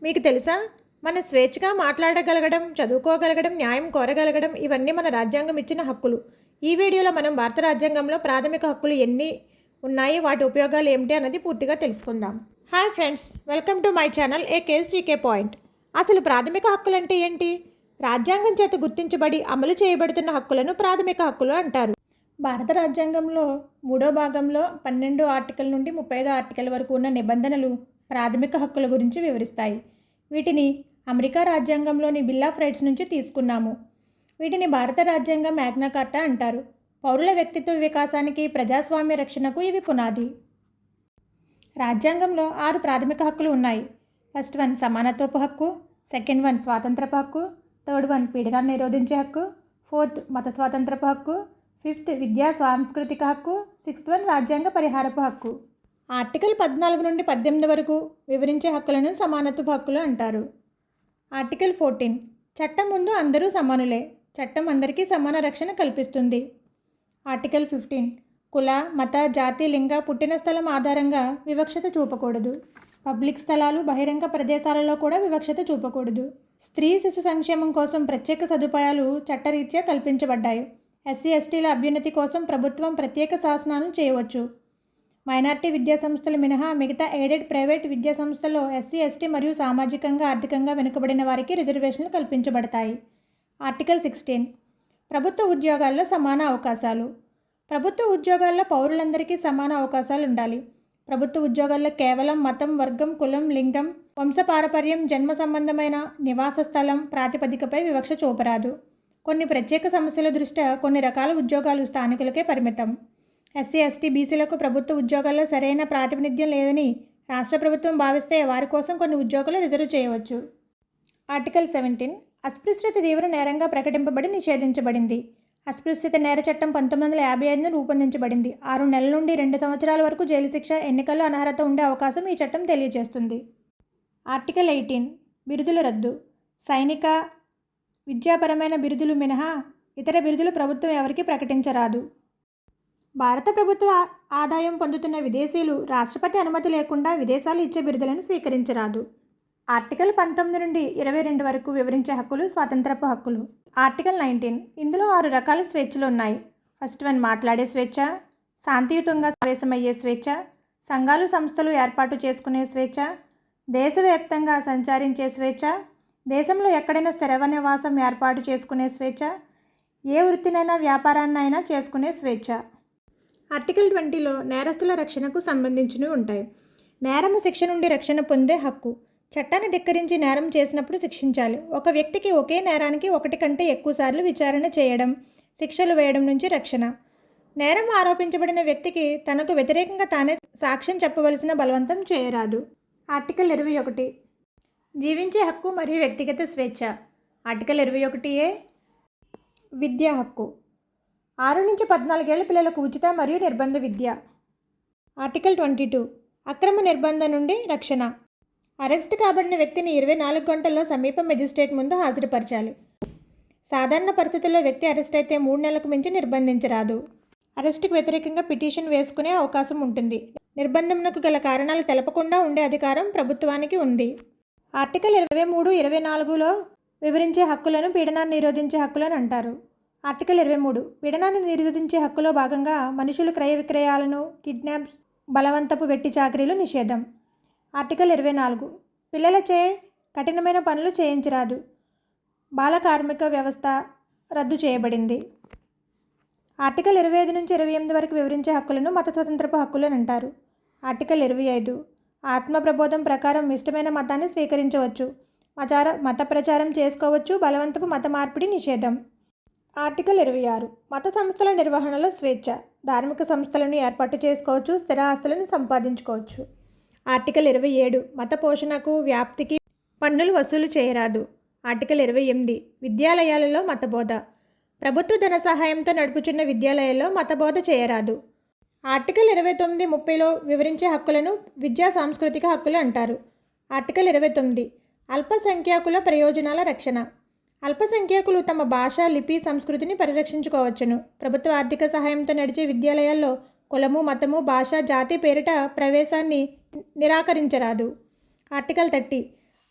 మీకు తెలుసా? మన స్వేచ్ఛగా మాట్లాడగలగడం, చదువుకోగలగడం, న్యాయం కోరగలగడం ఇవన్నీ మన రాజ్యాంగం ఇచ్చిన హక్కులు. ఈ వీడియోలో మనం భారత రాజ్యాంగంలో ప్రాథమిక హక్కులు ఎన్ని ఉన్నాయి, వాటి ఉపయోగాలు ఏమిటి అన్నది పూర్తిగా తెలుసుకుందాం. Hi friends, welcome to my channel A case GK point. అసలు ప్రాథమిక హక్కులు అంటే ఏంటి? రాజ్యాంగం చేత గుర్తించబడి అమలు చేయబడుతున్న హక్కులను ప్రాథమిక హక్కులు అంటారు. భారత రాజ్యాంగంలో 3వ భాగంలో 12 ఆర్టికల్ నుండి 35 ఆర్టికల్ వరకు ఉన్న నిబంధనలు ప్రాథమిక హక్కుల గురించి వివరిస్తాయి. వీటిని అమెరికా రాజ్యాంగంలోని బిల్ ఆఫ్ రైట్స్ నుంచి తీసుకున్నాము. వీటిని భారత రాజ్యాంగ మ్యాగ్నా కార్టా అంటారు. పౌరుల వ్యక్తిత్వ వికాసానికి, ప్రజాస్వామ్య రక్షణకు ఇవి పునాది. రాజ్యాంగంలో 6 ప్రాథమిక హక్కులు ఉన్నాయి. ఫస్ట్ వన్ సమానత్వపు హక్కు, సెకండ్ వన్ స్వాతంత్రపు హక్కు, థర్డ్ వన్ పీడనాన్ని నిరోధించే హక్కు, ఫోర్త్ మత స్వాతంత్రపు హక్కు, ఫిఫ్త్ విద్యా సాంస్కృతిక హక్కు, సిక్స్త్ వన్ రాజ్యాంగ పరిహారపు హక్కు. ఆర్టికల్ 14 నుండి 18 వరకు వివరించే హక్కులను సమానత్వపు హక్కులు అంటారు. ఆర్టికల్ 14 చట్టం ముందు అందరూ సమానులే, చట్టం అందరికీ సమాన రక్షణ కల్పిస్తుంది. ఆర్టికల్ 15 కుల, మత, జాతి, లింగ, పుట్టిన స్థలం ఆధారంగా వివక్షత చూపకూడదు. పబ్లిక్ స్థలాలు, బహిరంగ ప్రదేశాలలో కూడా వివక్షత చూపకూడదు. స్త్రీ శిశు సంక్షేమం కోసం ప్రత్యేక సదుపాయాలు చట్టరీత్యా కల్పించబడ్డాయి. ఎస్సీ ఎస్టీల అభ్యున్నతి కోసం ప్రభుత్వం ప్రత్యేక శాసనాలను చేయవచ్చు. మైనార్టీ విద్యా సంస్థలు మినహా మిగతా ఎయిడెడ్ ప్రైవేట్ విద్యా సంస్థల్లో ఎస్సీ ఎస్టీ మరియు సామాజికంగా ఆర్థికంగా వెనుకబడిన వారికి రిజర్వేషన్లు కల్పించబడతాయి. ఆర్టికల్ 16 ప్రభుత్వ ఉద్యోగాల్లో సమాన అవకాశాలు. ప్రభుత్వ ఉద్యోగాల్లో పౌరులందరికీ సమాన అవకాశాలు ఉండాలి. ప్రభుత్వ ఉద్యోగాల్లో కేవలం మతం, వర్గం, కులం, లింగం, వంశపారపర్యం, జన్మ సంబంధమైన నివాస స్థలం ప్రాతిపదికపై వివక్ష చూపరాదు. కొన్ని ప్రత్యేక సమస్యల దృష్ట్యా కొన్ని రకాల ఉద్యోగాలు స్థానికులకే పరిమితం. ఎస్సీ ఎస్టీ బీసీలకు ప్రభుత్వ ఉద్యోగాల్లో సరైన ప్రాతినిధ్యం లేదని రాష్ట్ర ప్రభుత్వం భావిస్తే వారి కోసం కొన్ని ఉద్యోగాలు రిజర్వ్ చేయవచ్చు. ఆర్టికల్ 17 అస్పృశ్యత తీవ్ర నేరంగా ప్రకటింపబడి నిషేధించబడింది. అస్పృశ్యత నేర చట్టం 1955 రూపొందించబడింది. 6 నెలల నుండి 2 సంవత్సరాల వరకు జైలు శిక్ష, ఎన్నికల్లో అనర్హత ఉండే అవకాశం ఈ చట్టం తెలియజేస్తుంది. ఆర్టికల్ 18 బిరుదుల రద్దు. సైనిక, విద్యాపరమైన బిరుదులు మినహా ఇతర బిరుదులు ప్రభుత్వం ఎవరికీ ప్రకటించరాదు. భారత ప్రభుత్వ ఆదాయం పొందుతున్న విదేశీయులు రాష్ట్రపతి అనుమతి లేకుండా విదేశాలు ఇచ్చే బిరుదులను స్వీకరించరాదు. ఆర్టికల్ 19 నుండి 22 వరకు వివరించే హక్కులు స్వాతంత్రపు హక్కులు. ఆర్టికల్ 19 ఇందులో 6 రకాల స్వేచ్ఛలు ఉన్నాయి. ఫస్ట్ వన్ మాట్లాడే స్వేచ్ఛ, శాంతియుతంగా సమావేశమయ్యే స్వేచ్ఛ, సంఘాలు సంస్థలు ఏర్పాటు చేసుకునే స్వేచ్ఛ, దేశవ్యాప్తంగా సంచరించే స్వేచ్ఛ, దేశంలో ఎక్కడైనా స్థిర నివాసం ఏర్పాటు చేసుకునే స్వేచ్ఛ, ఏ వృత్తినైనా వ్యాపారాన్నైనా చేసుకునే స్వేచ్ఛ. ఆర్టికల్ 20లో నేరస్తుల రక్షణకు సంబంధించినవి ఉంటాయి. నేరము శిక్ష నుండి రక్షణ పొందే హక్కు. చట్టాన్ని ధిక్కరించి నేరం చేసినప్పుడు శిక్షించాలి. ఒక వ్యక్తికి ఒకే నేరానికి 1 కంటే ఎక్కువ సార్లు విచారణ చేయడం, శిక్షలు వేయడం నుంచి రక్షణ. నేరం ఆరోపించబడిన వ్యక్తికి తనకు వ్యతిరేకంగా తానే సాక్ష్యం చెప్పవలసిన బలవంతం చేయరాదు. ఆర్టికల్ 21 జీవించే హక్కు మరియు వ్యక్తిగత స్వేచ్ఛ. ఆర్టికల్ 21A విద్యా హక్కు. 6 నుంచి 14 ఏళ్ల పిల్లలకు ఉచిత మరియు నిర్బంధ విద్య. ఆర్టికల్ 22 అక్రమ నిర్బంధం నుండి రక్షణ. అరెస్ట్ కాబడిన వ్యక్తిని 24 గంటల్లో సమీప మెజిస్ట్రేట్ ముందు హాజరుపరచాలి. సాధారణ పరిస్థితుల్లో వ్యక్తి అరెస్ట్ అయితే 3 నెలలకు మించి నిర్బంధించరాదు. అరెస్టుకు వ్యతిరేకంగా పిటిషన్ వేసుకునే అవకాశం ఉంటుంది. నిర్బంధంకు గల కారణాలు తెలపకుండా ఉండే అధికారం ప్రభుత్వానికి ఉంది. ఆర్టికల్ 23, 24లో వివరించే హక్కులను పీడనాన్ని నిరోధించే హక్కులను అంటారు. ఆర్టికల్ 23 పీడనాన్ని నిరోధించే హక్కులో భాగంగా మనుషులు క్రయ విక్రయాలను, కిడ్నాప్స్, బలవంతపు వెట్టి చాకరీలు నిషేధం. ఆర్టికల్ 24 పిల్లలచే కఠినమైన పనులు చేయించరాదు. బాల కార్మిక వ్యవస్థ రద్దు చేయబడింది. ఆర్టికల్ 25 నుంచి 28 వరకు వివరించే హక్కులను మత స్వతంత్రపు హక్కులను అంటారు. ఆర్టికల్ 25 ఆత్మ ప్రబోధం ప్రకారం ఇష్టమైన మతాన్ని స్వీకరించవచ్చు, మత ప్రచారం చేసుకోవచ్చు, బలవంతపు మత మార్పిడి నిషేధం. ఆర్టికల్ 26 మత సంస్థల నిర్వహణలో స్వేచ్ఛ. ధార్మిక సంస్థలను ఏర్పాటు చేసుకోవచ్చు, స్థిర ఆస్తులను సంపాదించుకోవచ్చు. ఆర్టికల్ 27 మత పోషణకు, వ్యాప్తికి పన్నులు వసూలు చేయరాదు. ఆర్టికల్ 28 విద్యాలయాలలో మతబోధ. ప్రభుత్వ ధన సహాయంతో నడుపుచున్న విద్యాలయాల్లో మతబోధ చేయరాదు. ఆర్టికల్ 29, 30లో వివరించే హక్కులను విద్యా సాంస్కృతిక హక్కులు అంటారు. ఆర్టికల్ 29 అల్పసంఖ్యాకుల ప్రయోజనాల రక్షణ. అల్పసంఖ్యాకులు తమ భాష, లిపి, సంస్కృతిని పరిరక్షించుకోవచ్చును. ప్రభుత్వ ఆర్థిక సహాయంతో నడిచే విద్యాలయాల్లో కులము, మతము, భాష, జాతి పేరిట ప్రవేశాన్ని నిరాకరించరాదు. ఆర్టికల్ 30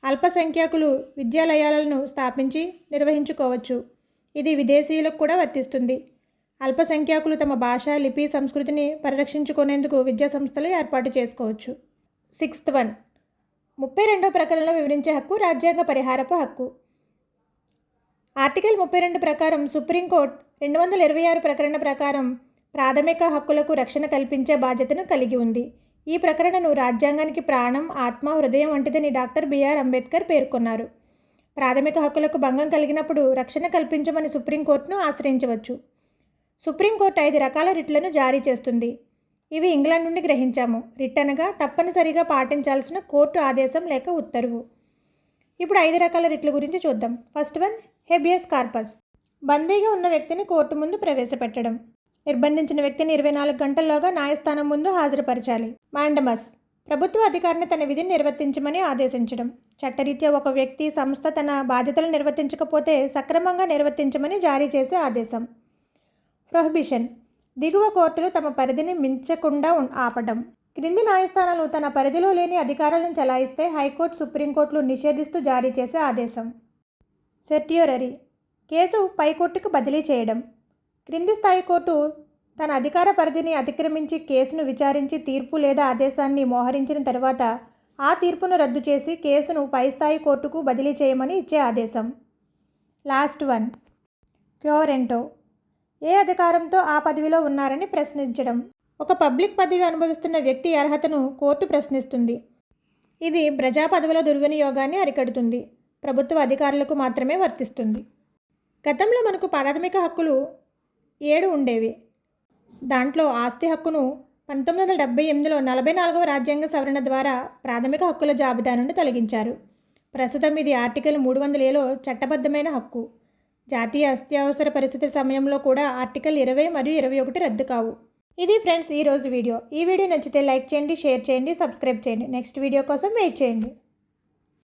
అల్పసంఖ్యాకులు విద్యాలయాలను స్థాపించి నిర్వహించుకోవచ్చు. ఇది విదేశీయులకు కూడా వర్తిస్తుంది. అల్పసంఖ్యాకులు తమ భాష, లిపి, సంస్కృతిని పరిరక్షించుకునేందుకు విద్యా సంస్థలు ఏర్పాటు చేసుకోవచ్చు. 6th వన్ 32వ ప్రకరణలో వివరించే హక్కు రాజ్యాంగ పరిహారపు హక్కు. ఆర్టికల్ 32 ప్రకారం సుప్రీంకోర్టు 226 ప్రకరణ ప్రకారం ప్రాథమిక హక్కులకు రక్షణ కల్పించే బాధ్యతను కలిగి ఉంది. ఈ ప్రకరణను రాజ్యాంగానికి ప్రాణం, ఆత్మ, హృదయం వంటిదని డాక్టర్ బిఆర్ అంబేద్కర్ పేర్కొన్నారు. ప్రాథమిక హక్కులకు భంగం కలిగినప్పుడు రక్షణ కల్పించమని సుప్రీంకోర్టును ఆశ్రయించవచ్చు. సుప్రీంకోర్టు 5 రకాల రిట్లను జారీ చేస్తుంది. ఇవి ఇంగ్లాండ్ నుండి గ్రహించాము. రిట్ అనగా తప్పనిసరిగా పాటించాల్సిన కోర్టు ఆదేశం లేక ఉత్తర్వు. ఇప్పుడు 5 రకాల రిట్ల గురించి చూద్దాం. First one habeas corpus. బందీగా ఉన్న వ్యక్తిని కోర్టు ముందు ప్రవేశపెట్టడం. నిర్బంధించిన వ్యక్తిని 24 గంటల్లోగా న్యాయస్థానం ముందు హాజరుపరచాలి. మాండమస్. ప్రభుత్వ అధికారిని తన విధిని నిర్వర్తించమని ఆదేశించడం. చట్టరీత్యా ఒక వ్యక్తి, సంస్థ తన బాధ్యతలను నిర్వర్తించకపోతే సక్రమంగా నిర్వర్తించమని జారీ చేసే ఆదేశం. ప్రొహిబిషన్. దిగువ కోర్టులు తమ పరిధిని మించకుండా ఆపడం. క్రింది న్యాయస్థానాలు తన పరిధిలో లేని అధికారాలను చలాయిస్తే హైకోర్టు, సుప్రీంకోర్టులు నిషేధిస్తూ జారీ చేసే ఆదేశం. సెర్ట్యూరరీ. కేసు పైకోర్టుకు బదిలీ చేయడం. క్రింది స్థాయి కోర్టు తన అధికార పరిధిని అతిక్రమించి కేసును విచారించి తీర్పు లేదా ఆదేశాన్ని మోహరించిన తర్వాత ఆ తీర్పును రద్దు చేసి కేసును పై స్థాయి కోర్టుకు బదిలీ చేయమని ఇచ్చే ఆదేశం. Last one quo warranto. ఏ అధికారంతో ఆ పదవిలో ఉన్నారని ప్రశ్నించడం. ఒక పబ్లిక్ పదవి అనుభవిస్తున్న వ్యక్తి అర్హతను కోర్టు ప్రశ్నిస్తుంది. ఇది ప్రజా పదవుల దుర్వినియోగాన్ని అరికడుతుంది. ప్రభుత్వ అధికారులకు మాత్రమే వర్తిస్తుంది. గతంలో మనకు ప్రాథమిక హక్కులు 7 ఉండేవి. దాంట్లో ఆస్తి హక్కును 1978లో 44వ రాజ్యాంగ సవరణ ద్వారా ప్రాథమిక హక్కుల జాబితా నుండి తొలగించారు. ప్రస్తుతం ఇది ఆర్టికల్ 300Aలో చట్టబద్ధమైన హక్కు. జాతీయ అత్యవసర పరిస్థితి సమయంలో కూడా ఆర్టికల్ 20 మరియు 21 రద్దు కావు. ఇది ఫ్రెండ్స్ ఈరోజు వీడియో. ఈ వీడియో నచ్చితే లైక్ చేయండి, షేర్ చేయండి, సబ్స్క్రైబ్ చేయండి. నెక్స్ట్ వీడియో కోసం వెయిట్ చేయండి.